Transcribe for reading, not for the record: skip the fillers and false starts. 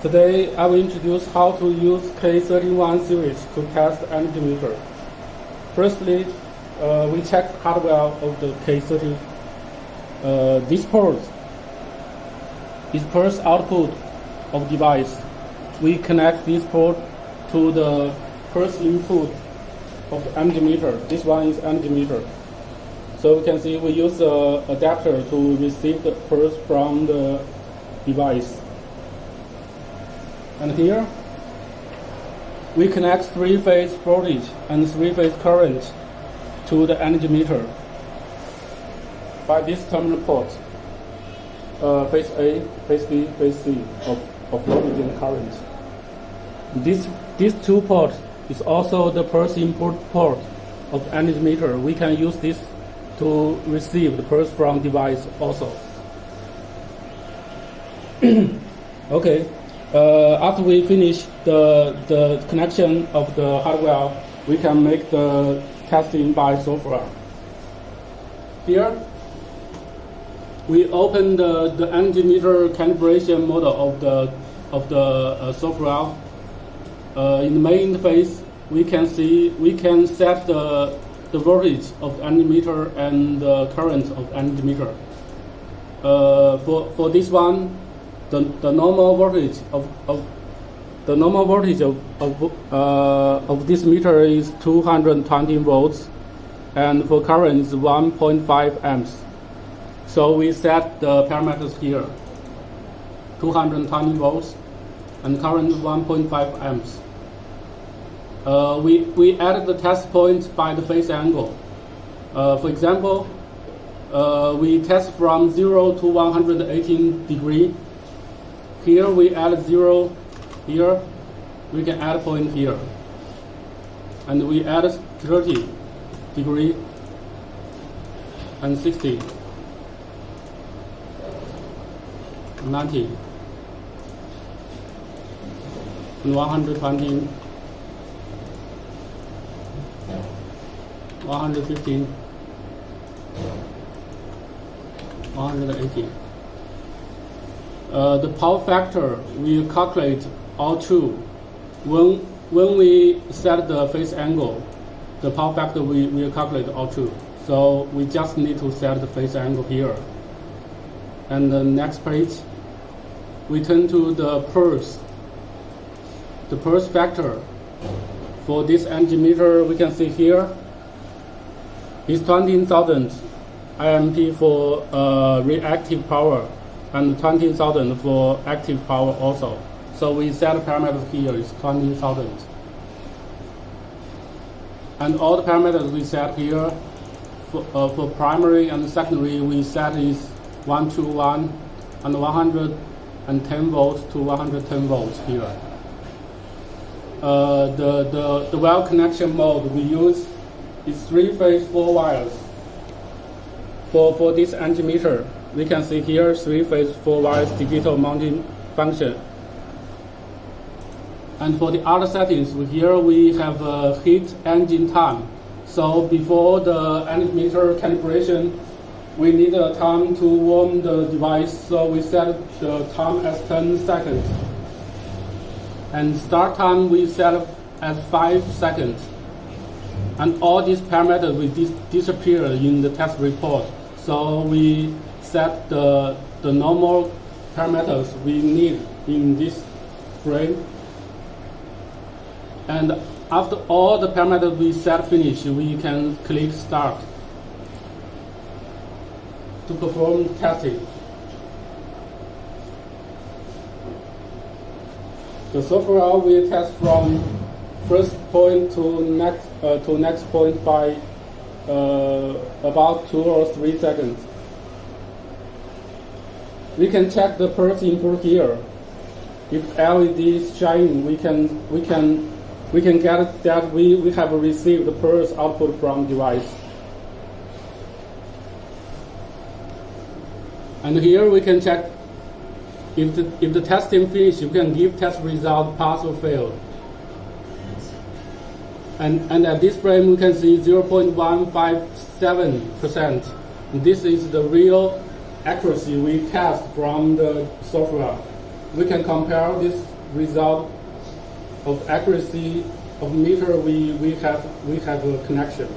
Today I will introduce how to use K31 series to test energy meter. Firstly, we check hardware of the K30. This port is pulse output of device. We connect this port to the pulse input of the energy meter. This one is energy meter. So you can see we use an adapter to receive the pulse from the device. And here we connect three-phase voltage and three-phase current to the energy meter by this terminal port, phase A, phase B, phase C of voltage and current. These two ports is also the pulse input port of energy meter. We can use this to receive the pulse from device also. Okay. After we finish the connection of the hardware, we can make the testing by software. Here, we open the energy meter calibration model of the software. In the main interface, we can set the voltage of the energy meter and the current of energy meter. For this one, the normal voltage of this meter is 220 volts, and for current is 1.5 amps. So we set the parameters here: 220 volts, and current 1.5 amps. We added the test point by the phase angle. For example, we test from 0 to 118 degree. Here we add 0 here, we can add a point here. And we add 30 degree and 60, 90, and 120, 115, 180. The power factor we calculate all true. When we set the phase angle, the power factor we calculate all true. So we just need to set the phase angle here. And the next page, we turn to the pulse. The pulse factor for this energy meter, we can see here is 20,000 IMP for reactive power, and 20,000 for active power also. So we set the parameters here is 20,000. And all the parameters we set here for primary and secondary, we set is 1 to 1 and 110 volts to 110 volts here. The well connection mode we use is 3-phase 4 wires. For this energy meter, we can see here 3-phase 4 wires digital mounting function. And for the other settings, here we have heat engine time. So before the energy meter calibration, we need a time to warm the device. So we set the time as 10 seconds. And start time we set as 5 seconds. And all these parameters will disappear in the test report. So we set the normal parameters we need in this frame. And after all the parameters we set finish, we can click start to perform testing. The software will test from first point to next point by about 2 or 3 seconds. We can check the pulse input here. If LED is shining, we can get that we have received the pulse output from device. And here we can check if the testing finished. You can give test result pass or fail. And at this frame we can see 0.157%. This is the real accuracy we test from the software. we can compare this result of accuracy of meter we have a connection.